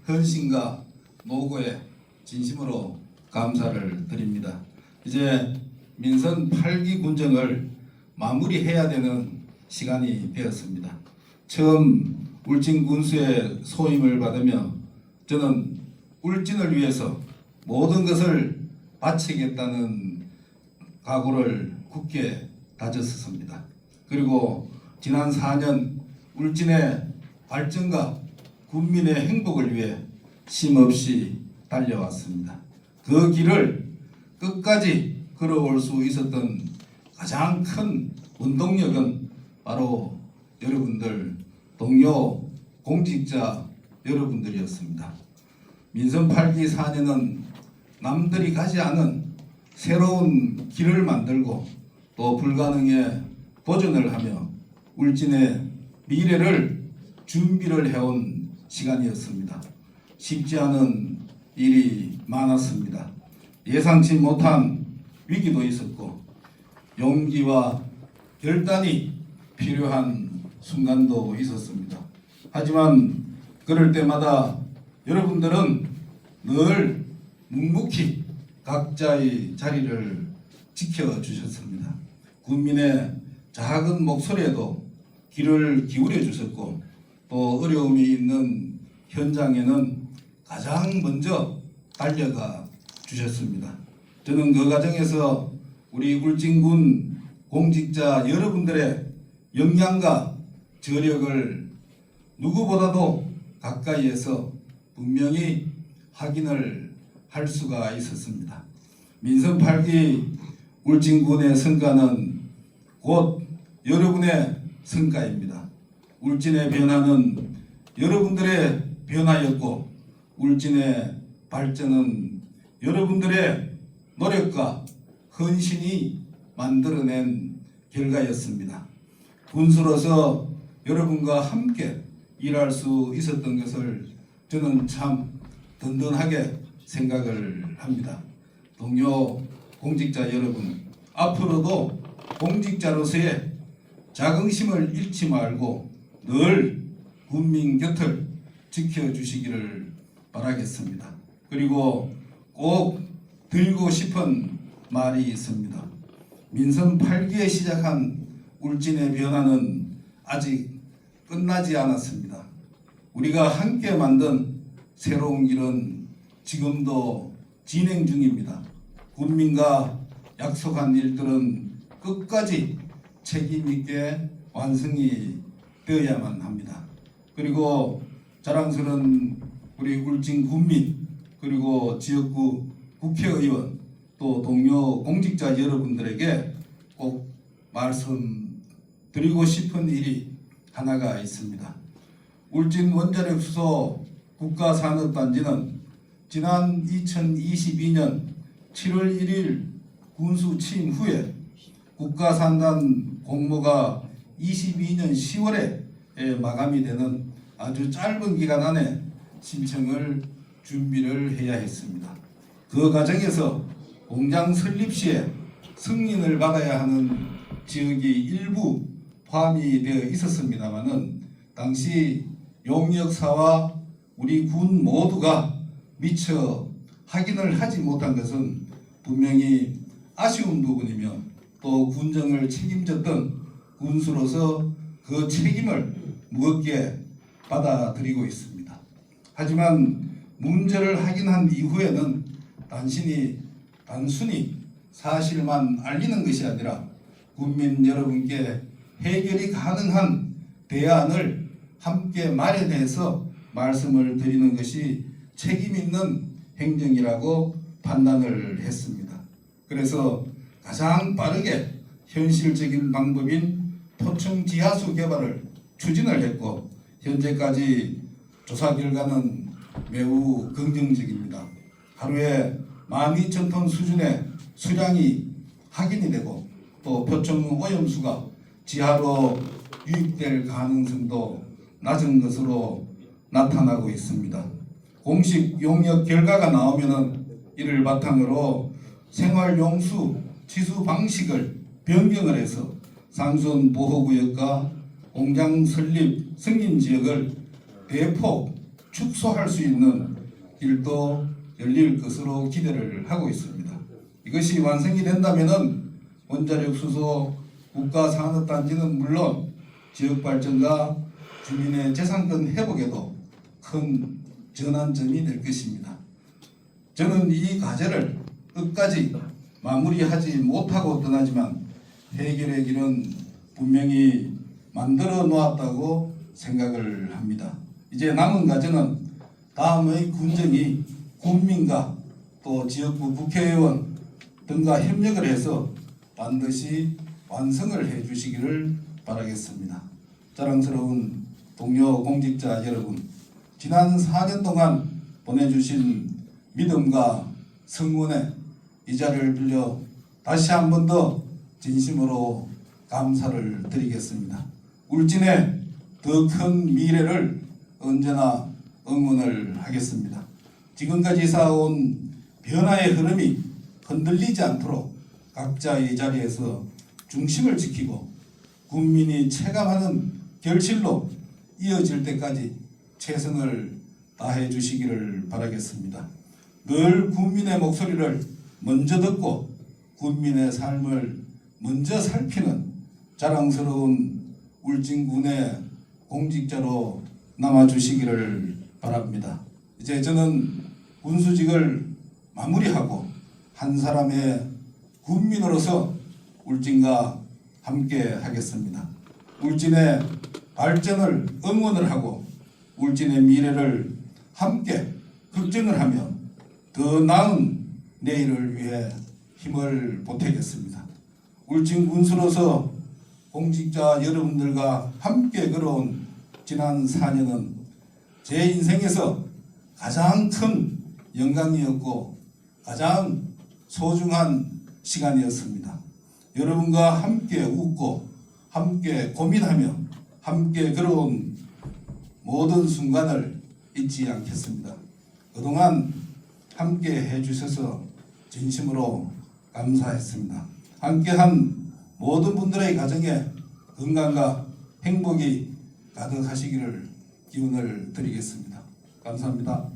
헌신과 노고에 진심으로 감사를 드립니다. 이제 민선 8기 군정을 마무리해야 되는 시간이 되었습니다. 처음 울진 군수의 소임을 받으며 저는 울진을 위해서 모든 것을 바치겠다는 각오를 굳게 다졌습니다. 그리고 지난 4년 울진의 발전과 국민의 행복을 위해 쉼없이 달려왔습니다. 그 길을 끝까지 걸어올 수 있었던 가장 큰 원동력은 바로 여러분들, 동료 공직자 여러분들이었습니다. 민선 8기 4년은 남들이 가지 않은 새로운 길을 만들고 또 불가능에 도전을 하며 울진의 미래를 준비를 해온 시간이었습니다. 쉽지 않은 일이 많았습니다. 예상치 못한 위기도 있었고 용기와 결단이 필요한 순간도 있었습니다. 하지만 그럴 때마다 여러분들은 늘 묵묵히 각자의 자리를 지켜주셨습니다. 국민의 작은 목소리에도 귀를 기울여 주셨고 또 어려움이 있는 현장에는 가장 먼저 달려가 주셨습니다. 저는 그 과정에서 우리 울진군 공직자 여러분들의 역량과 저력을 누구보다도 가까이에서 분명히 확인을 할 수가 있었습니다. 민선 8기 울진군의 성과는 곧 여러분의 성과입니다. 울진의 변화는 여러분들의 변화였고 울진의 발전은 여러분들의 노력과 헌신이 만들어낸 결과였습니다. 군수로서 여러분과 함께 일할 수 있었던 것을 저는 참 든든하게 생각을 합니다. 동료 공직자 여러분, 앞으로도 공직자로서의 자긍심을 잃지 말고 늘 국민 곁을 지켜주시기를 바라겠습니다. 그리고 꼭 드리고 싶은 말이 있습니다. 민선 8기에 시작한 울진의 변화는 아직 끝나지 않았습니다. 우리가 함께 만든 새로운 길은 지금도 진행 중입니다. 국민과 약속한 일들은 끝까지 책임 있게 완성이 되어야만 합니다. 그리고 자랑스러운 우리 울진 군민 그리고 지역구 국회의원 또 동료 공직자 여러분들에게 꼭 말씀드리고 싶은 일이 하나가 있습니다. 울진 원자력 수소 국가산업단지는 지난 2022년 7월 1일 군수 취임 후에 국가산단 공모가 22년 10월에 마감이 되는 아주 짧은 기간 안에 신청을 준비를 해야 했습니다. 그 과정에서 공장 설립 시에 승인을 받아야 하는 지역이 일부 포함이 되어 있었습니다마는 당시 용역사와 우리 군 모두가 미처 확인을 하지 못한 것은 분명히 아쉬운 부분이며 또 군정을 책임졌던 군수로서 그 책임을 무겁게 받아들이고 있습니다. 하지만 문제를 확인한 이후에는 단순히 사실만 알리는 것이 아니라 국민 여러분께 해결이 가능한 대안을 함께 마련해서 말씀을 드리는 것이 책임 있는 행정이라고 판단을 했습니다. 그래서 가장 빠르게 현실적인 방법인 토층 지하수 개발을 추진을 했고 현재까지 조사 결과는 매우 긍정적입니다. 하루에 12,000톤 수준의 수량이 확인이 되고 또 표층 오염수가 지하로 유입될 가능성도 낮은 것으로 나타나고 있습니다. 공식 용역 결과가 나오면은 이를 바탕으로 생활용수 치수 방식을 변경을 해서 상수원 보호구역과 공장 설립 승인 지역을 대폭 축소할 수 있는 길도 열릴 것으로 기대를 하고 있습니다. 이것이 완성이 된다면은 원자력 수소 국가산업단지는 물론 지역 발전과 주민의 재산권 회복에도 큰 전환점이 될 것입니다. 저는 이 과제를 끝까지 마무리하지 못하고 떠나지만 해결의 길은 분명히 만들어 놓았다고 생각을 합니다. 이제 남은 과제는 다음의 군정이 국민과 또 지역구 국회의원 등과 협력을 해서 반드시 완성을 해 주시기를 바라겠습니다. 자랑스러운 동료 공직자 여러분, 지난 4년 동안 보내주신 믿음과 성원에 이 자리를 빌려 다시 한 번 더 진심으로 감사를 드리겠습니다. 울진의 더 큰 미래를 언제나 응원을 하겠습니다. 지금까지 쌓아온 변화의 흐름이 흔들리지 않도록 각자의 자리에서 중심을 지키고 국민이 체감하는 결실로 이어질 때까지 최선을 다해 주시기를 바라겠습니다. 늘 국민의 목소리를 먼저 듣고 국민의 삶을 먼저 살피는 자랑스러운 울진군의 공직자로 남아주시기를 바랍니다. 이제 저는 군수직을 마무리하고 한 사람의 군민으로서 울진과 함께 하겠습니다. 울진의 발전을 응원을 하고 울진의 미래를 함께 걱정을 하며 더 나은 내일을 위해 힘을 보태겠습니다. 울진 군수로서 공직자 여러분들과 함께 걸어온 지난 4년은 제 인생에서 가장 큰 영광이었고 가장 소중한 시간이었습니다. 여러분과 함께 웃고 함께 고민하며 함께 걸어온 모든 순간을 잊지 않겠습니다. 그동안 함께 해주셔서 진심으로 감사했습니다. 함께한 모든 분들의 가정에 건강과 행복이 가득하시기를 기원을 드리겠습니다. 감사합니다.